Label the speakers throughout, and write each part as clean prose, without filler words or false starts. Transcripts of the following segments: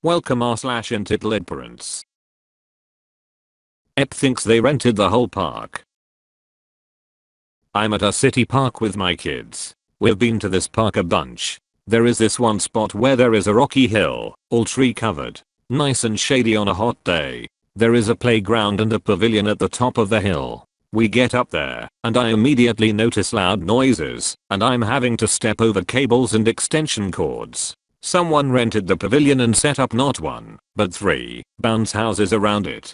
Speaker 1: Welcome r/EntitledParents. Ep thinks they rented the whole park. I'm at a city park with my kids. We've been to this park a bunch. There is this one spot where there is a rocky hill, all tree covered, nice and shady on a hot day. There is a playground and a pavilion at the top of the hill. We get up there, and I immediately notice loud noises, and I'm having to step over cables and extension cords. Someone rented the pavilion and set up not one, but 3 bounce houses around it.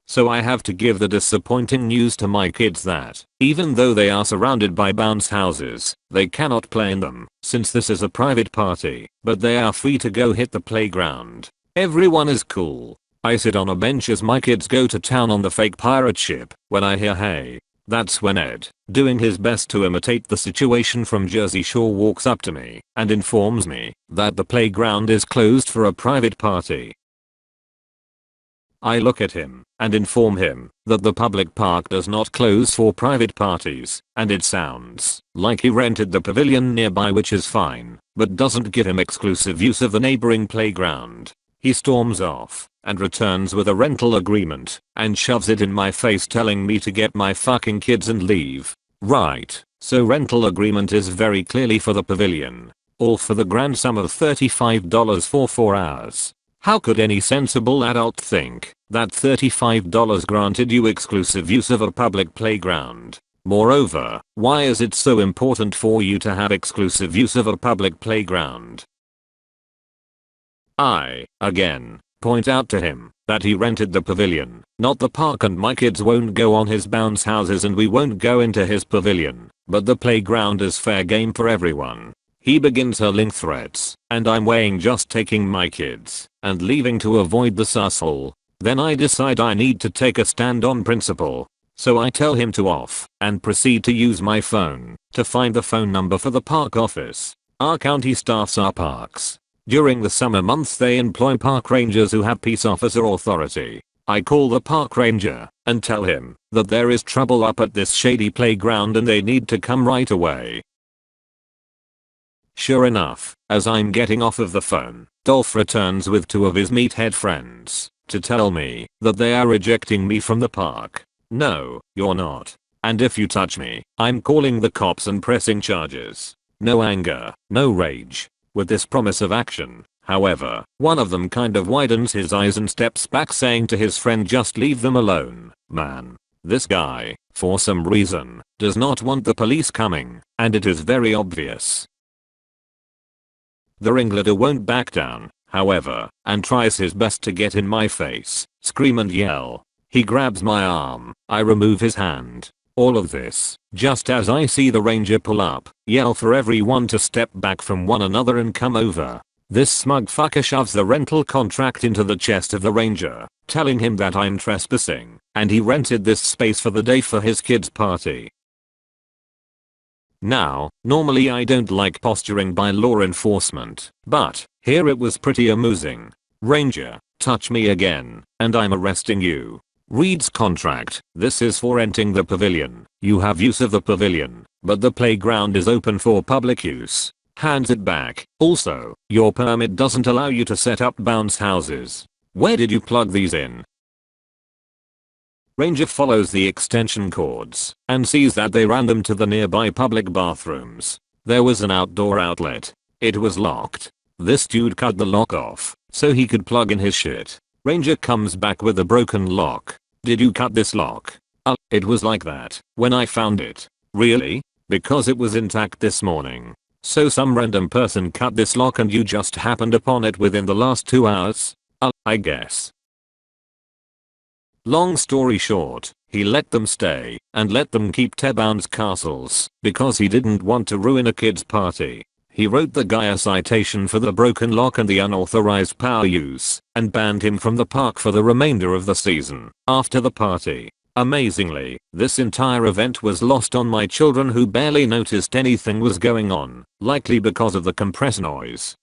Speaker 1: So I have to give the disappointing news to my kids that, even though they are surrounded by bounce houses, they cannot play in them, since this is a private party, but they are free to go hit the playground. Everyone is cool. I sit on a bench as my kids go to town on the fake pirate ship. When I hear hey, that's when Ed, doing his best to imitate the situation from Jersey Shore, walks up to me and informs me that the playground is closed for a private party. I look at him and inform him that the public park does not close for private parties, and it sounds like he rented the pavilion nearby, which is fine, but doesn't give him exclusive use of the neighboring playground. He storms off and returns with a rental agreement and shoves it in my face, telling me to get my fucking kids and leave. Right, so rental agreement is very clearly for the pavilion, all for the grand sum of $35 for 4 hours. How could any sensible adult think that $35 granted you exclusive use of a public playground? Moreover, why is it so important for you to have exclusive use of a public playground? I, again, point out to him that he rented the pavilion, not the park, and my kids won't go on his bounce houses and we won't go into his pavilion, but the playground is fair game for everyone. He begins hurling threats, and I'm weighing just taking my kids and leaving to avoid the sussle. Then I decide I need to take a stand on principle. So I tell him to off and proceed to use my phone to find the phone number for the park office. Our county staffs our parks. During the summer months they employ park rangers who have peace officer authority. I call the park ranger and tell him that there is trouble up at this shady playground and they need to come right away. Sure enough, as I'm getting off of the phone, Dolph returns with 2 of his meathead friends to tell me that they are rejecting me from the park. No, you're not. And if you touch me, I'm calling the cops and pressing charges. No anger, no rage. With this promise of action, however, one of them kind of widens his eyes and steps back, saying to his friend, just leave them alone, man. This guy, for some reason, does not want the police coming, and it is very obvious. The ringleader won't back down, however, and tries his best to get in my face, scream and yell. He grabs my arm, I remove his hand. All of this, just as I see the ranger pull up, yell for everyone to step back from one another and come over. This smug fucker shoves the rental contract into the chest of the ranger, telling him that I'm trespassing, and he rented this space for the day for his kid's party. Now, normally I don't like posturing by law enforcement, but here it was pretty amusing. Ranger, touch me again, and I'm arresting you. Reads contract, this is for renting the pavilion. You have use of the pavilion, but the playground is open for public use. Hands it back. Also, your permit doesn't allow you to set up bounce houses. Where did you plug these in? Ranger follows the extension cords and sees that they ran them to the nearby public bathrooms. There was an outdoor outlet. It was locked. This dude cut the lock off so he could plug in his shit. Ranger comes back with a broken lock. Did you cut this lock? It was like that when I found it. Really? Because it was intact this morning. So some random person cut this lock and you just happened upon it within the last 2 hours? I guess. Long story short, he let them stay and let them keep bounce castles because he didn't want to ruin a kid's party. He wrote the guy a citation for the broken lock and the unauthorized power use and banned him from the park for the remainder of the season after the party. Amazingly, this entire event was lost on my children, who barely noticed anything was going on, likely because of the compressed noise.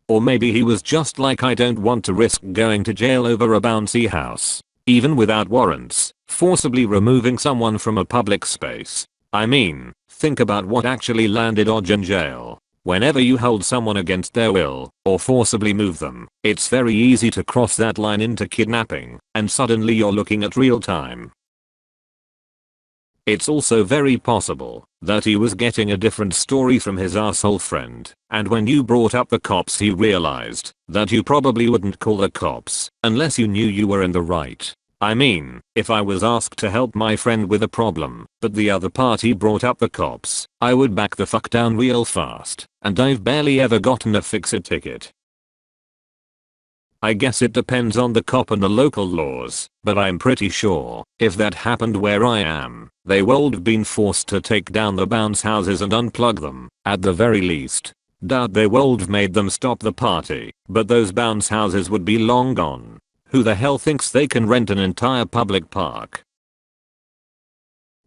Speaker 1: Or maybe he was just like, I don't want to risk going to jail over a bouncy house, even without warrants, forcibly removing someone from a public space. I mean, think about what actually landed Odge in jail. Whenever you hold someone against their will, or forcibly move them, it's very easy to cross that line into kidnapping, and suddenly you're looking at real time. It's also very possible that he was getting a different story from his asshole friend, and when you brought up the cops he realized that you probably wouldn't call the cops unless you knew you were in the right. I mean, if I was asked to help my friend with a problem, but the other party brought up the cops, I would back the fuck down real fast, and I've barely ever gotten a fix-it ticket. I guess it depends on the cop and the local laws, but I'm pretty sure, if that happened where I am, they would have been forced to take down the bounce houses and unplug them, at the very least. Doubt they would have made them stop the party, but those bounce houses would be long gone. Who the hell thinks they can rent an entire public park?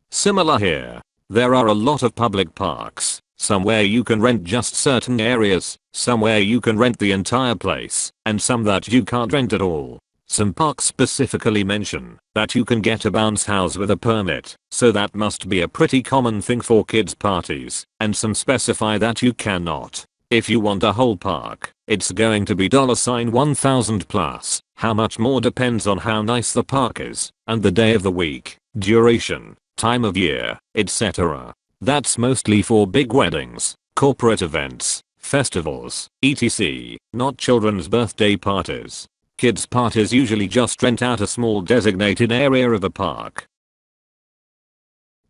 Speaker 1: Similar here. There are a lot of public parks. Some where you can rent just certain areas, some where you can rent the entire place, and some that you can't rent at all. Some parks specifically mention that you can get a bounce house with a permit, so that must be a pretty common thing for kids parties, and some specify that you cannot. If you want a whole park, it's going to be $1,000 plus. How much more depends on how nice the park is, and the day of the week, duration, time of year, etc. That's mostly for big weddings, corporate events, festivals, etc., not children's birthday parties. Kids parties usually just rent out a small designated area of a park.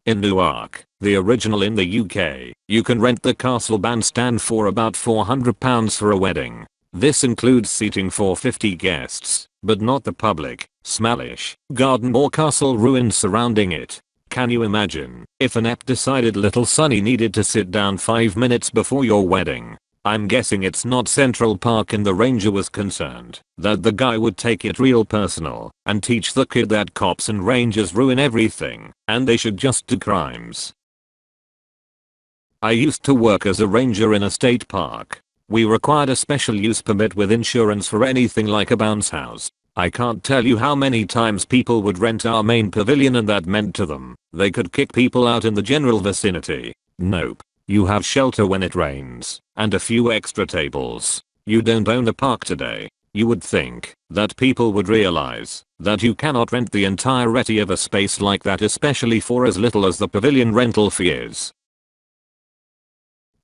Speaker 1: In Newark, the original in the UK, you can rent the Castle Bandstand for about £400 for a wedding. This includes seating for 50 guests, but not the public, smallish garden or castle ruins surrounding it. Can you imagine if an ep decided little Sonny needed to sit down 5 minutes before your wedding? I'm guessing it's not Central Park and the ranger was concerned that the guy would take it real personal and teach the kid that cops and rangers ruin everything and they should just do crimes. I used to work as a ranger in a state park. We required a special use permit with insurance for anything like a bounce house. I can't tell you how many times people would rent our main pavilion and that meant to them they could kick people out in the general vicinity. Nope. You have shelter when it rains, and a few extra tables. You don't own a park today. You would think that people would realize that you cannot rent the entirety of a space like that, especially for as little as the pavilion rental fee is.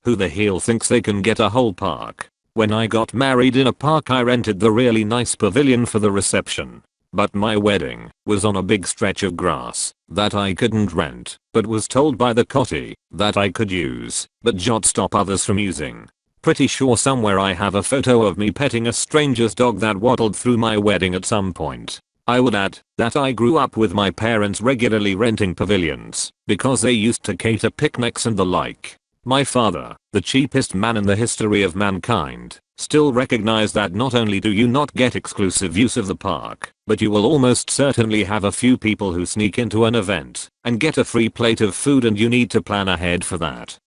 Speaker 1: Who the hell thinks they can get a whole park? When I got married in a park I rented the really nice pavilion for the reception. But my wedding was on a big stretch of grass that I couldn't rent, but was told by the cotty that I could use, but just stop others from using. Pretty sure somewhere I have a photo of me petting a stranger's dog that waddled through my wedding at some point. I would add that I grew up with my parents regularly renting pavilions because they used to cater picnics and the like. My father, the cheapest man in the history of mankind, still recognized that not only do you not get exclusive use of the park, but you will almost certainly have a few people who sneak into an event and get a free plate of food, and you need to plan ahead for that.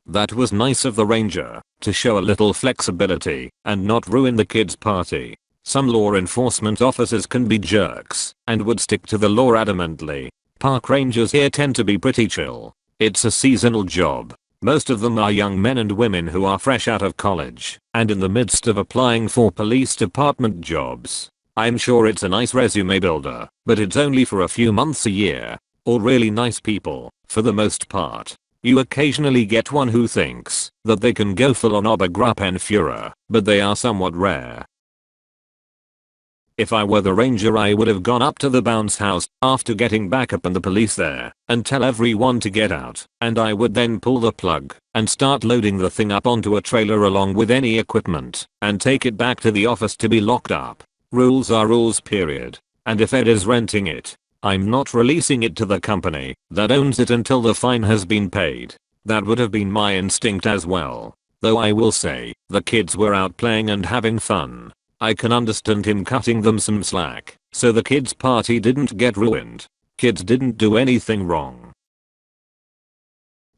Speaker 1: That was nice of the ranger to show a little flexibility and not ruin the kids' party. Some law enforcement officers can be jerks and would stick to the law adamantly. Park rangers here tend to be pretty chill. It's a seasonal job. Most of them are young men and women who are fresh out of college and in the midst of applying for police department jobs. I'm sure it's a nice resume builder, but it's only for a few months a year. All really nice people, for the most part. You occasionally get one who thinks that they can go full on Obergruppenführer, but they are somewhat rare. If I were the ranger I would have gone up to the bounce house after getting backup and the police there and tell everyone to get out, and I would then pull the plug and start loading the thing up onto a trailer along with any equipment and take it back to the office to be locked up. Rules are rules, period. And if Ed is renting it, I'm not releasing it to the company that owns it until the fine has been paid. That would have been my instinct as well. Though I will say, the kids were out playing and having fun. I can understand him cutting them some slack, so the kids' party didn't get ruined. Kids didn't do anything wrong.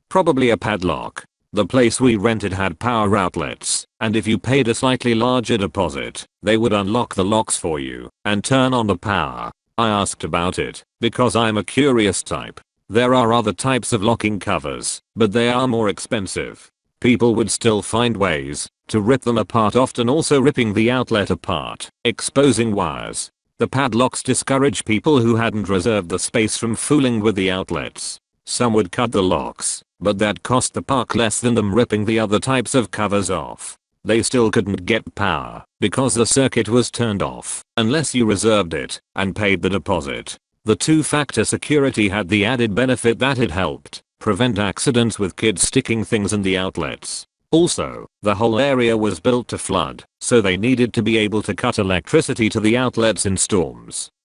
Speaker 1: Probably a padlock. The place we rented had power outlets, and if you paid a slightly larger deposit, they would unlock the locks for you and turn on the power. I asked about it because I'm a curious type. There are other types of locking covers, but they are more expensive. people would still find ways to rip them apart, often also ripping the outlet apart, exposing wires. The padlocks discourage people who hadn't reserved the space from fooling with the outlets. Some would cut the locks, but that cost the park less than them ripping the other types of covers off. They still couldn't get power because the circuit was turned off unless you reserved it and paid the deposit. The two-factor security had the added benefit that it helped prevent accidents with kids sticking things in the outlets. Also, the whole area was built to flood, so they needed to be able to cut electricity to the outlets in storms.